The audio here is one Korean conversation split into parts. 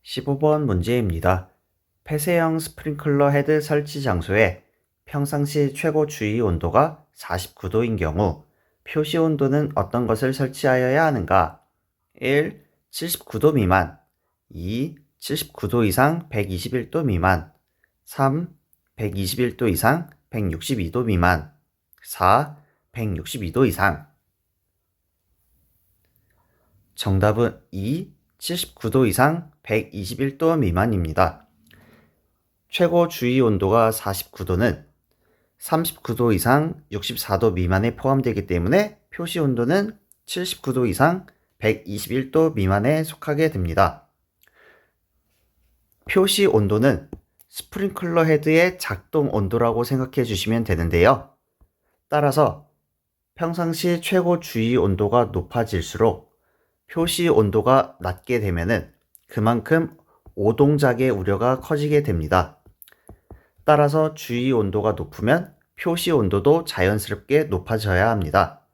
15번 문제입니다. 폐쇄형 스프링클러 헤드 설치 장소에 평상시 최고 주의 온도가 49도인 경우 표시 온도는 어떤 것을 설치하여야 하는가? 1. 79도 미만 2. 79도 이상 121도 미만 3. 121도 이상 162도 미만 4. 162도 이상 정답은 2. 79도 이상 121도 미만입니다. 최고 주의 온도가 49도는 39도 이상 64도 미만에 포함되기 때문에 표시 온도는 79도 이상 121도 미만에 속하게 됩니다. 표시 온도는 스프링클러 헤드의 작동 온도라고 생각해 주시면 되는데요. 따라서 평상시 최고 주의 온도가 높아질수록 표시 온도가 낮게 되면은 그만큼 오동작의 우려가 커지게 됩니다. 따라서 주의 온도가 높으면 표시 온도도 자연스럽게 높아져야 합니다.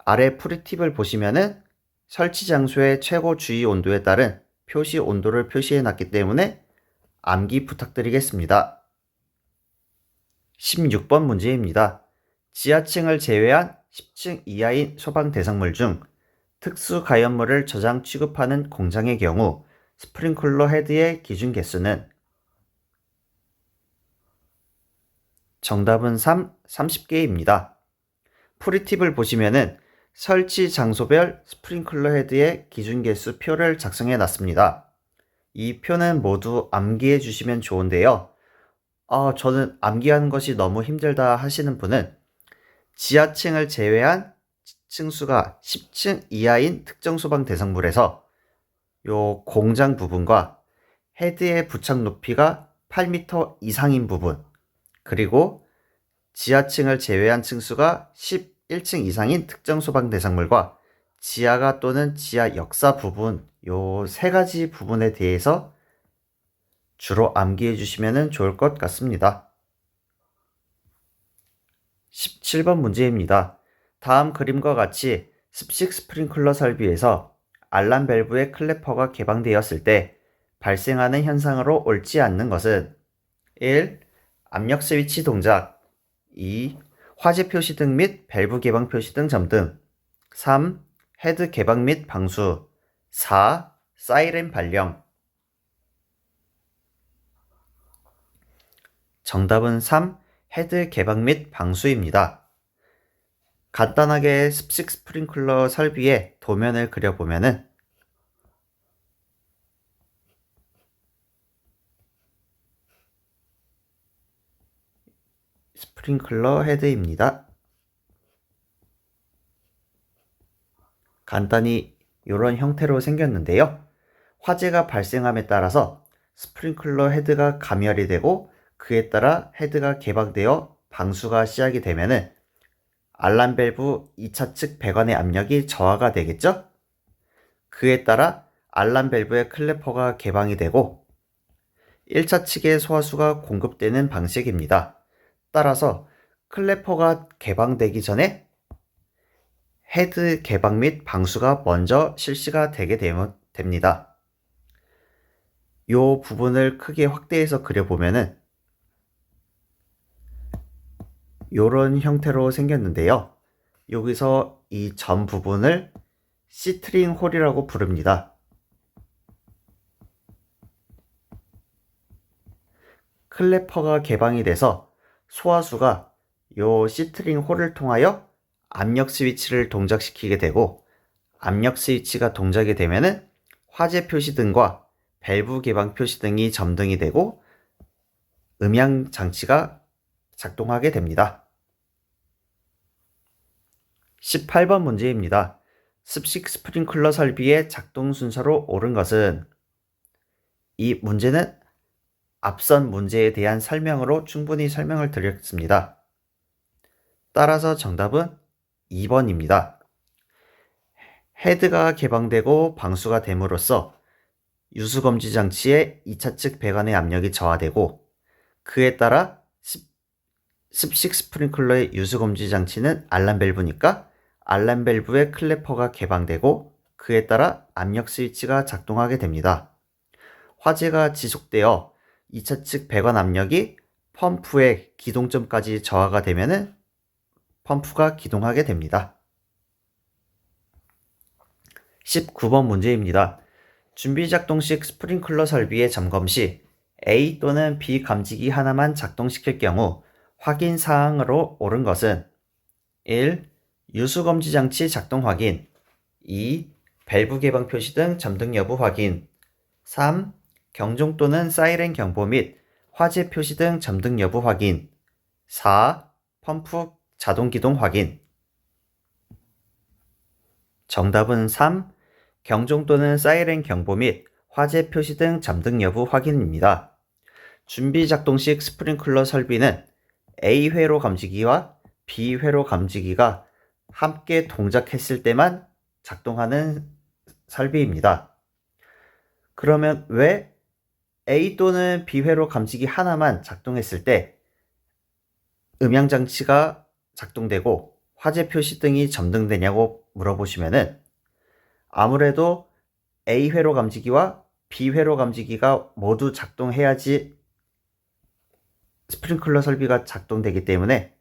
아래 풀이팁을 보시면은 설치 장소의 최고 주의 온도에 따른 표시 온도를 표시해 놨기 때문에 암기 부탁드리겠습니다. 16번 문제입니다. 지하층을 제외한 10층 이하인 소방 대상물 중 특수 가연물을 저장 취급하는 공장의 경우 스프링클러 헤드의 기준 개수는 정답은 3, 30개입니다. 풀이팁을 보시면은 설치 장소별 스프링클러 헤드의 기준 개수 표를 작성해 놨습니다. 이 표는 모두 암기해 주시면 좋은데요. 저는 암기하는 것이 너무 힘들다 하시는 분은 지하층을 제외한 층수가 10층 이하인 특정 소방 대상물에서 요 공장 부분과 헤드의 부착 높이가 8m 이상인 부분, 그리고 지하층을 제외한 층수가 11층 이상인 특정 소방 대상물과 지하가 또는 지하 역사 부분, 요 세 가지 부분에 대해서 주로 암기해 주시면 좋을 것 같습니다. 17번 문제입니다. 다음 그림과 같이 습식 스프링클러 설비에서 알람 밸브의 클래퍼가 개방되었을 때 발생하는 현상으로 옳지 않는 것은 1. 압력 스위치 동작 2. 화재 표시등 및 밸브 개방 표시등 점등 3. 헤드 개방 및 방수 4. 사이렌 발령 정답은 3. 헤드 개방 및 방수입니다. 간단하게 습식 스프링클러 설비의 도면을 그려보면은 스프링클러 헤드입니다. 간단히 이런 형태로 생겼는데요. 화재가 발생함에 따라서 스프링클러 헤드가 가멸이 되고 그에 따라 헤드가 개방되어 방수가 시작이 되면은 알람 밸브 2차 측 배관의 압력이 저하가 되겠죠? 그에 따라 알람 밸브의 클래퍼가 개방이 되고 1차 측의 소화수가 공급되는 방식입니다. 따라서 클래퍼가 개방되기 전에 헤드 개방 및 방수가 먼저 실시가 되게 됩니다. 이 부분을 크게 확대해서 그려보면은 이런 형태로 생겼는데요. 여기서 이 점 부분을 시트링 홀이라고 부릅니다. 클래퍼가 개방이 돼서 소화수가 이 시트링 홀을 통하여 압력 스위치를 동작시키게 되고 압력 스위치가 동작이 되면은 화재 표시등과 밸브 개방 표시등이 점등이 되고 음향 장치가 작동하게 됩니다. 18번 문제입니다. 습식 스프링클러 설비의 작동 순서로 옳은 것은 이 문제는 앞선 문제에 대한 설명으로 충분히 설명을 드렸습니다. 따라서 정답은 2번입니다. 헤드가 개방되고 방수가 됨으로써 유수검지 장치의 2차 측 배관의 압력이 저하되고 그에 따라 습식 스프링클러의 유수검지 장치는 알람 밸브니까 알람 밸브의 클래퍼가 개방되고 그에 따라 압력 스위치가 작동하게 됩니다. 화재가 지속되어 2차측 배관 압력이 펌프의 기동점까지 저하가 되면 펌프가 기동하게 됩니다. 19번 문제입니다. 준비작동식 스프링클러 설비의 점검 시 A 또는 B 감지기 하나만 작동시킬 경우 확인 사항으로 옳은 것은 1. 유수검지 장치 작동 확인 2. 밸브 개방 표시 등 점등 여부 확인 3. 경종 또는 사이렌 경보 및 화재 표시 등 점등 여부 확인 4. 펌프 자동 기동 확인 정답은 3. 경종 또는 사이렌 경보 및 화재 표시 등 점등 여부 확인입니다. 준비 작동식 스프링클러 설비는 A회로 감지기와 B회로 감지기가 함께 동작했을 때만 작동하는 설비입니다. 그러면 왜 A 또는 B회로 감지기 하나만 작동했을 때 음향장치가 작동되고 화재 표시 등이 점등되냐고 물어보시면은 아무래도 A회로 감지기와 B회로 감지기가 모두 작동해야지 스프링클러 설비가 작동되기 때문에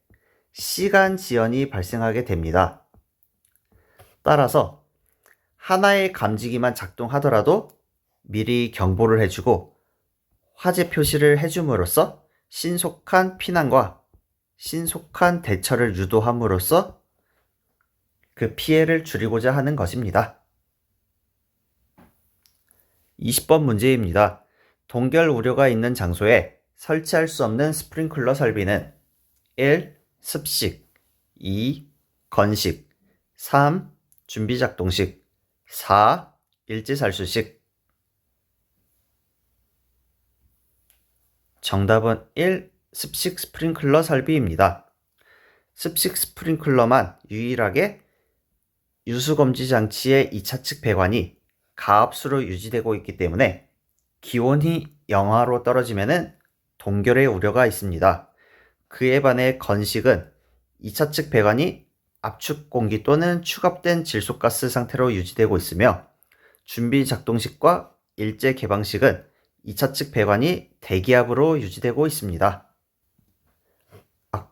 시간 지연이 발생하게 됩니다. 따라서 하나의 감지기만 작동하더라도 미리 경보를 해주고 화재 표시를 해줌으로써 신속한 피난과 신속한 대처를 유도함으로써 그 피해를 줄이고자 하는 것입니다. 20번 문제입니다. 동결 우려가 있는 장소에 설치할 수 없는 스프링클러 설비는 1. 습식 2. 건식 3. 준비작동식 4. 일제살수식 정답은 1. 습식 스프링클러 설비입니다. 습식 스프링클러만 유일하게 유수검지 장치의 2차측 배관이 가압수로 유지되고 있기 때문에 기온이 영하로 떨어지면 동결의 우려가 있습니다. 그에 반해 건식은 2차측 배관이 압축 공기 또는 축압된 질소가스 상태로 유지되고 있으며 준비 작동식과 일제 개방식은 2차측 배관이 대기압으로 유지되고 있습니다.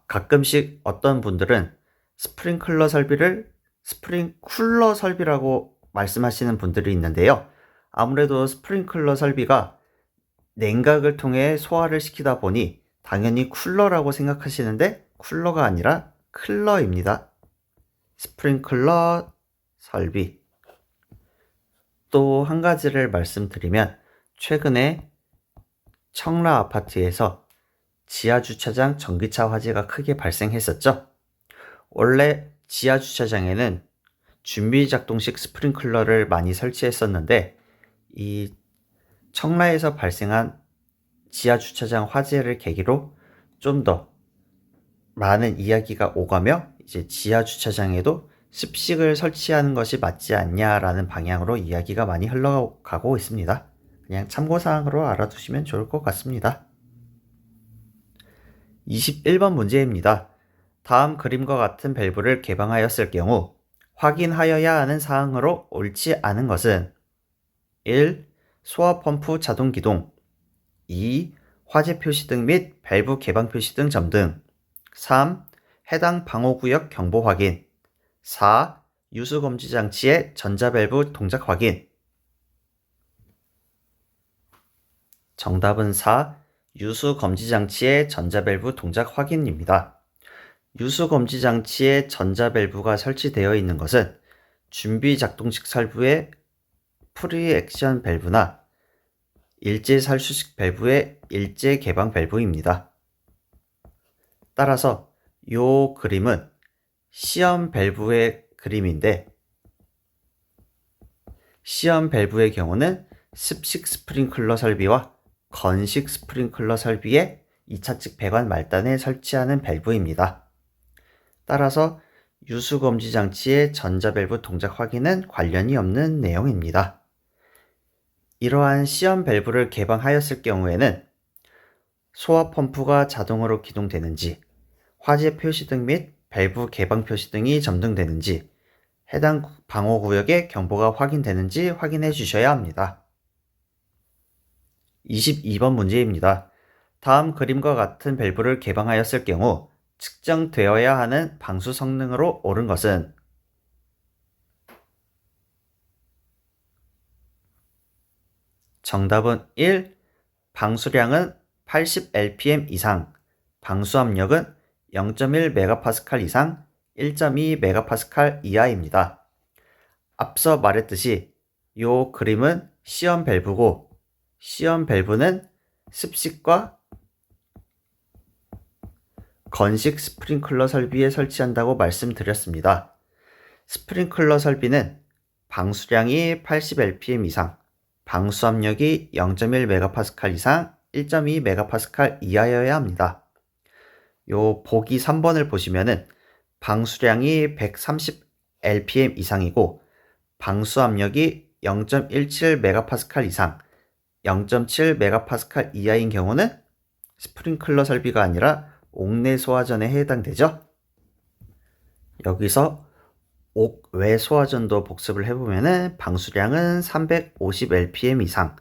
가끔씩 어떤 분들은 스프링클러 설비를 스프링쿨러 설비라고 말씀하시는 분들이 있는데요. 아무래도 스프링클러 설비가 냉각을 통해 소화를 시키다 보니 당연히 쿨러라고 생각하시는데 쿨러가 아니라 클러입니다. 스프링클러 설비. 또 한 가지를 말씀드리면 최근에 청라 아파트에서 지하주차장 전기차 화재가 크게 발생했었죠. 원래 지하주차장에는 준비작동식 스프링클러를 많이 설치했었는데 이 청라에서 발생한 지하주차장 화재를 계기로 좀 더 많은 이야기가 오가며 이제 지하주차장에도 습식을 설치하는 것이 맞지 않냐라는 방향으로 이야기가 많이 흘러가고 있습니다. 그냥 참고사항으로 알아두시면 좋을 것 같습니다. 21번 문제입니다. 다음 그림과 같은 밸브를 개방하였을 경우 확인하여야 하는 사항으로 옳지 않은 것은 1. 소화 펌프 자동 기동 2. 화재 표시 등 및 밸브 개방 표시 등 점등 3. 해당 방호구역 경보 확인 4. 유수검지 장치의 전자밸브 동작 확인 정답은 4. 유수검지 장치의 전자밸브 동작 확인입니다. 유수검지 장치에 전자밸브가 설치되어 있는 것은 준비작동식 설비의 프리액션 밸브나 일제살수식 밸브의 일제개방 밸브입니다. 따라서 이 그림은 시험 밸브의 그림인데 시험 밸브의 경우는 습식 스프링클러 설비와 건식 스프링클러 설비의 2차측 배관 말단에 설치하는 밸브입니다. 따라서 유수검지 장치의 전자밸브 동작 확인은 관련이 없는 내용입니다. 이러한 시험 밸브를 개방하였을 경우에는 소화 펌프가 자동으로 기동되는지, 화재 표시 등 및 밸브 개방 표시 등이 점등되는지, 해당 방호구역의 경보가 확인되는지 확인해 주셔야 합니다. 22번 문제입니다. 다음 그림과 같은 밸브를 개방하였을 경우 측정되어야 하는 방수 성능으로 옳은 것은 정답은 1. 방수량은 80 rpm 이상, 방수압력은 0.1 MPa 이상, 1.2 MPa 이하입니다. 앞서 말했듯이 이 그림은 시험 밸브고 시험 밸브는 습식과 건식 스프링클러 설비에 설치한다고 말씀드렸습니다. 스프링클러 설비는 방수량이 80 rpm 이상, 방수압력이 0.1 MPa 이상, 1.2 MPa 이하여야 합니다. 요 보기 3번을 보시면은 방수량이 130 rpm 이상이고 방수압력이 0.17 MPa 이상, 0.7 MPa 이하인 경우는 스프링클러 설비가 아니라 옥내 소화전에 해당되죠. 여기서 옥외 소화전도 복습을 해보면 방수량은 350 rpm 이상,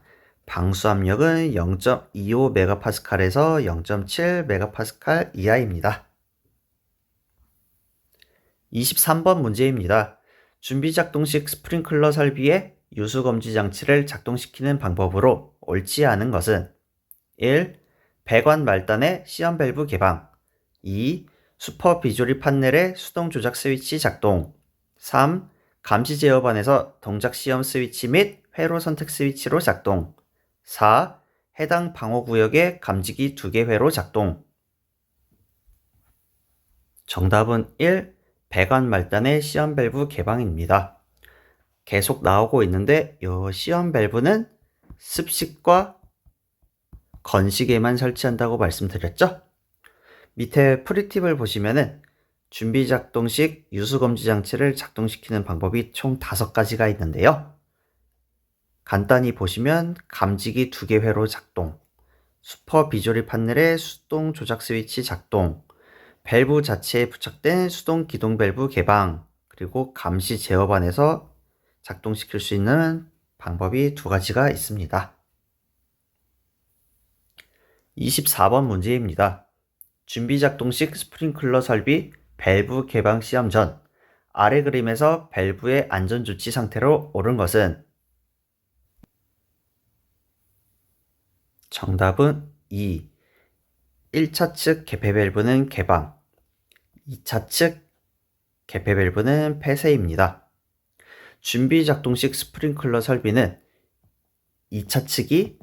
방수압력은 0.25 MPa에서 0.7 MPa 이하입니다. 23번 문제입니다. 준비작동식 스프링클러 설비에 유수검지 장치를 작동시키는 방법으로 옳지 않은 것은 1. 배관 말단의 시험 밸브 개방 2. 슈퍼 비조리 판넬의 수동 조작 스위치 작동 3. 감시 제어반에서 동작 시험 스위치 및 회로 선택 스위치로 작동 4. 해당 방호구역의 감지기 2개 회로 작동 정답은 1. 배관 말단의 시험 밸브 개방입니다. 계속 나오고 있는데 이 시험 밸브는 습식과 건식에만 설치한다고 말씀드렸죠? 밑에 프리팁을 보시면은 준비작동식 유수검지 장치를 작동시키는 방법이 총 5가지가 있는데요. 간단히 보시면 감지기 2개 회로 작동, 슈퍼 비조리 판넬의 수동 조작 스위치 작동, 밸브 자체에 부착된 수동 기동 밸브 개방, 그리고 감시 제어반에서 작동시킬 수 있는 방법이 2가지가 있습니다. 24번 문제입니다. 준비작동식 스프링클러 설비 밸브 개방 시험 전 아래 그림에서 밸브의 안전조치 상태로 옳은 것은 정답은 2. 1차 측 개폐 밸브는 개방, 2차 측 개폐 밸브는 폐쇄입니다. 준비작동식 스프링클러 설비는 2차 측이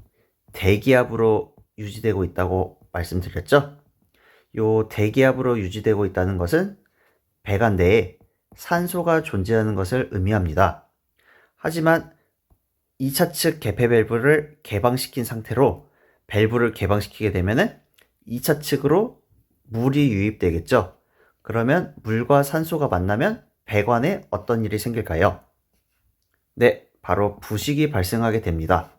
대기압으로 유지되고 있다고 말씀드렸죠? 요 대기압으로 유지되고 있다는 것은 배관 내에 산소가 존재하는 것을 의미합니다. 하지만 2차 측 개폐 밸브를 개방시킨 상태로 밸브를 개방시키게 되면은 2차 측으로 물이 유입되겠죠. 그러면 물과 산소가 만나면 배관에 어떤 일이 생길까요? 네, 바로 부식이 발생하게 됩니다.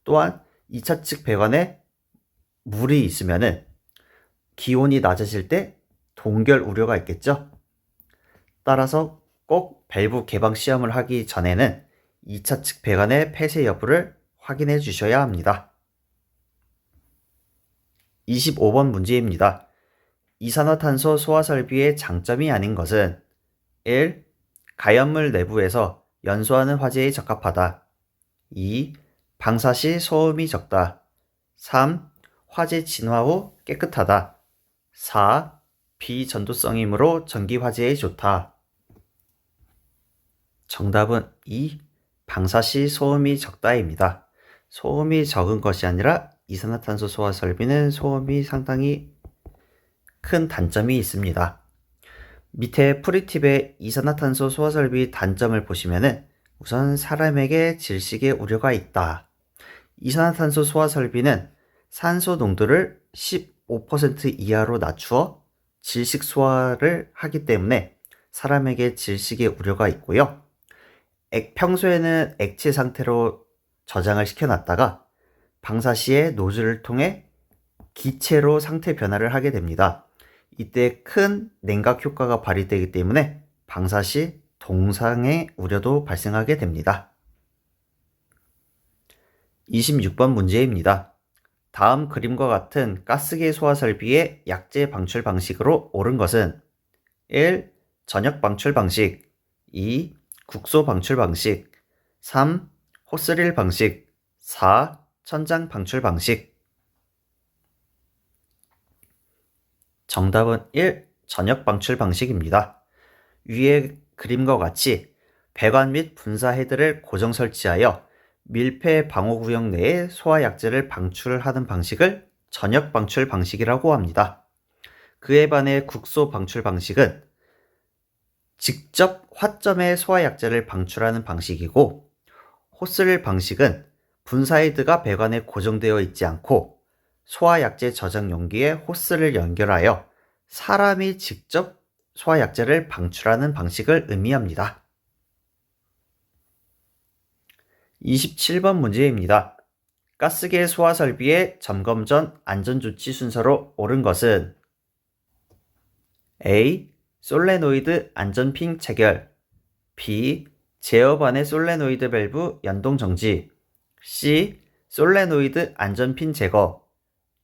또한 2차 측 배관에 물이 있으면은 기온이 낮아질 때 동결 우려가 있겠죠. 따라서 꼭 밸브 개방 시험을 하기 전에는 2차 측 배관의 폐쇄 여부를 확인해 주셔야 합니다. 25번 문제입니다. 이산화탄소 소화 설비의 장점이 아닌 것은 1. 가연물 내부에서 연소하는 화재에 적합하다. 2. 방사 시 소음이 적다. 3. 화재 진화 후 깨끗하다. 4. 비전도성이므로 전기 화재에 좋다. 정답은 2. 방사 시 소음이 적다입니다. 소음이 적은 것이 아니라 이산화탄소 소화 설비는 소음이 상당히 큰 단점이 있습니다. 밑에 프리팁의 이산화탄소 소화 설비 단점을 보시면은 우선 사람에게 질식의 우려가 있다. 이산화탄소 소화 설비는 산소 농도를 15% 이하로 낮추어 질식 소화를 하기 때문에 사람에게 질식의 우려가 있고요. 평소에는 액체 상태로 저장을 시켜놨다가 방사 시에 노즐을 통해 기체로 상태 변화를 하게 됩니다. 이때 큰 냉각 효과가 발휘되기 때문에 방사 시 동상의 우려도 발생하게 됩니다. 26번 문제입니다. 다음 그림과 같은 가스계 소화 설비의 약재 방출 방식으로 옳은 것은 1. 전역 방출 방식 2. 국소 방출 방식 3. 호스릴 방식 4. 천장 방출 방식 정답은 1. 전역 방출 방식입니다. 위의 그림과 같이 배관 및 분사 헤드를 고정 설치하여 밀폐 방호구역 내에 소화약재를 방출하는 방식을 전역 방출 방식이라고 합니다. 그에 반해 국소 방출 방식은 직접 화점에 소화약재를 방출하는 방식이고, 호스릴 방식은 분사 헤드가 배관에 고정되어 있지 않고 소화약재 저장 용기에 호스를 연결하여 사람이 직접 소화약재를 방출하는 방식을 의미합니다. 27번 문제입니다. 가스계 소화 설비의 점검 전 안전조치 순서로 옳은 것은 A. 솔레노이드 안전핀 체결 B. 제어반의 솔레노이드 밸브 연동 정지 C. 솔레노이드 안전핀 제거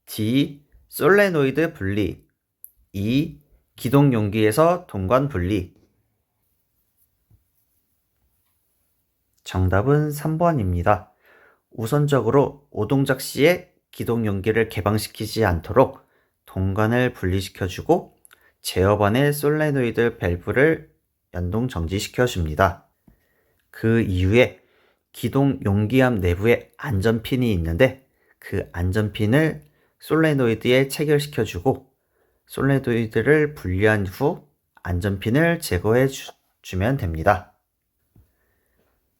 D. 솔레노이드 분리 E. 기동 용기에서 동관 분리 정답은 3번입니다. 우선적으로 오동작 시에 기동 용기를 개방시키지 않도록 동관을 분리시켜주고 제어반의 솔레노이드 밸브를 연동 정지시켜줍니다. 그 이후에 기동 용기암 내부에 안전핀이 있는데 그 안전핀을 솔레노이드에 체결시켜주고 솔레노이드를 분리한 후 안전핀을 제거해 주면 됩니다.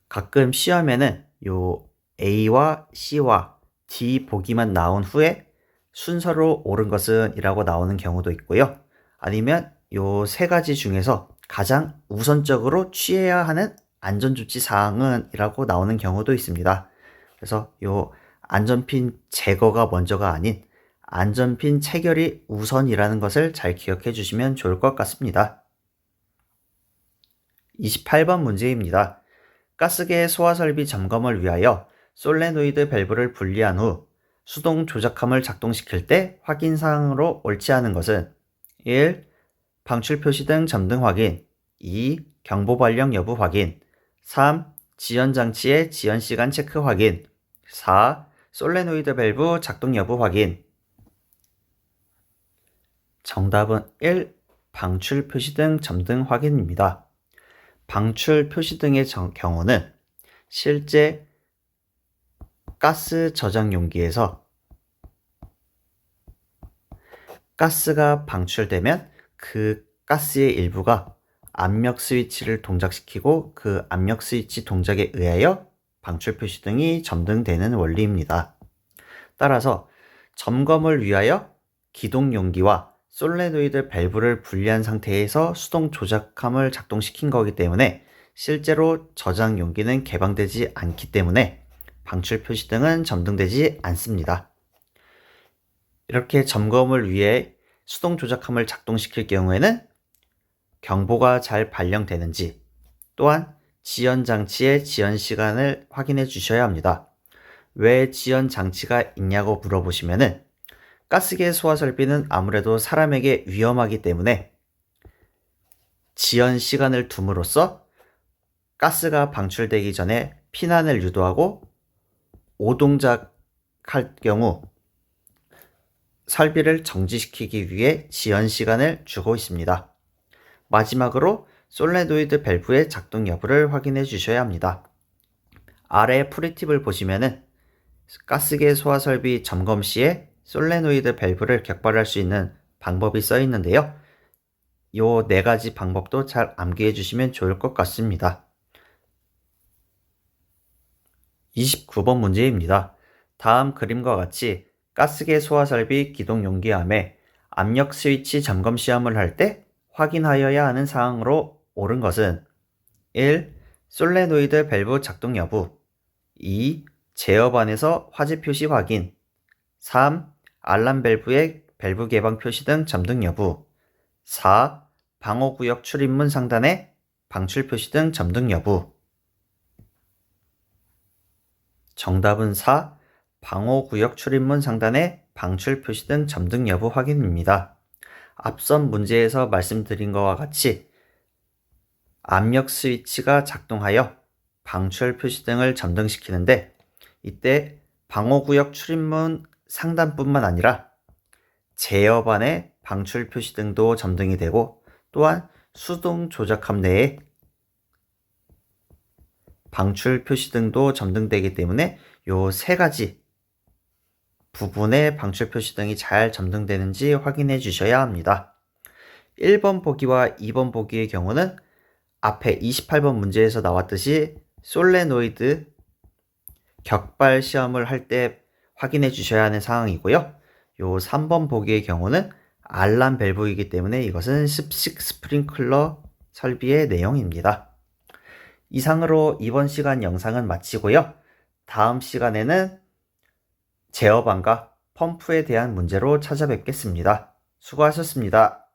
가끔 시험에는 요 A와 C와 D 보기만 나온 후에 순서로 옳은 것은 이라고 나오는 경우도 있고요. 아니면 요 세 가지 중에서 가장 우선적으로 취해야 하는 안전조치 사항은 이라고 나오는 경우도 있습니다. 그래서 요 안전핀 제거가 먼저가 아닌 안전핀 체결이 우선이라는 것을 잘 기억해 주시면 좋을 것 같습니다. 28번 문제입니다. 가스계 소화설비 점검을 위하여 솔레노이드 밸브를 분리한 후 수동 조작함을 작동시킬 때 확인사항으로 옳지 않은 것은 1. 방출 표시 등 점등 확인 2. 경보 발령 여부 확인 3. 지연 장치의 지연 시간 체크 확인 4. 솔레노이드 밸브 작동 여부 확인 정답은 1. 방출 표시 등 점등 확인입니다. 방출 표시 등의 경우는 실제 가스 저장 용기에서 가스가 방출되면 그 가스의 일부가 압력 스위치를 동작시키고 그 압력 스위치 동작에 의하여 방출 표시 등이 점등되는 원리입니다. 따라서 점검을 위하여 기동 용기와 솔레노이드 밸브를 분리한 상태에서 수동 조작함을 작동시킨 거기 때문에 실제로 저장 용기는 개방되지 않기 때문에 방출 표시 등은 점등되지 않습니다. 이렇게 점검을 위해 수동 조작함을 작동시킬 경우에는 경보가 잘 발령되는지 또한 지연 장치의 지연 시간을 확인해 주셔야 합니다. 왜 지연 장치가 있냐고 물어보시면은 가스계 소화 설비는 아무래도 사람에게 위험하기 때문에 지연 시간을 둠으로써 가스가 방출되기 전에 피난을 유도하고 오동작할 경우 설비를 정지시키기 위해 지연 시간을 주고 있습니다. 마지막으로 솔레노이드 밸브의 작동 여부를 확인해 주셔야 합니다. 아래 프리팁을 보시면은 가스계 소화 설비 점검 시에 솔레노이드 밸브를 격발할 수 있는 방법이 써 있는데요. 요 네 가지 방법도 잘 암기해 주시면 좋을 것 같습니다. 29번 문제입니다. 다음 그림과 같이 가스계 소화 설비 기동 용기암에 압력 스위치 점검 시험을 할 때 확인하여야 하는 사항으로 옳은 것은 1. 솔레노이드 밸브 작동 여부 2. 제어반에서 화재 표시 확인 3. 알람 밸브의 밸브 개방 표시 등 점등 여부 4. 방호구역 출입문 상단의 방출 표시 등 점등 여부 정답은 4. 방호구역 출입문 상단의 방출 표시 등 점등 여부 확인입니다. 앞선 문제에서 말씀드린 것과 같이 압력 스위치가 작동하여 방출 표시 등을 점등시키는데, 이때 방호구역 출입문 상단뿐만 아니라 제어반의 방출 표시 등도 점등이 되고, 또한 수동 조작함 내에 방출 표시 등도 점등되기 때문에 요 세 가지 부분의 방출 표시 등이 잘 점등되는지 확인해 주셔야 합니다. 1번 보기와 2번 보기의 경우는 앞에 28번 문제에서 나왔듯이 솔레노이드 격발 시험을 할 때 확인해 주셔야 하는 상황이고요. 요 3번 보기의 경우는 알람 밸브이기 때문에 이것은 습식 스프링클러 설비의 내용입니다. 이상으로 이번 시간 영상은 마치고요. 다음 시간에는 제어반과 펌프에 대한 문제로 찾아뵙겠습니다. 수고하셨습니다.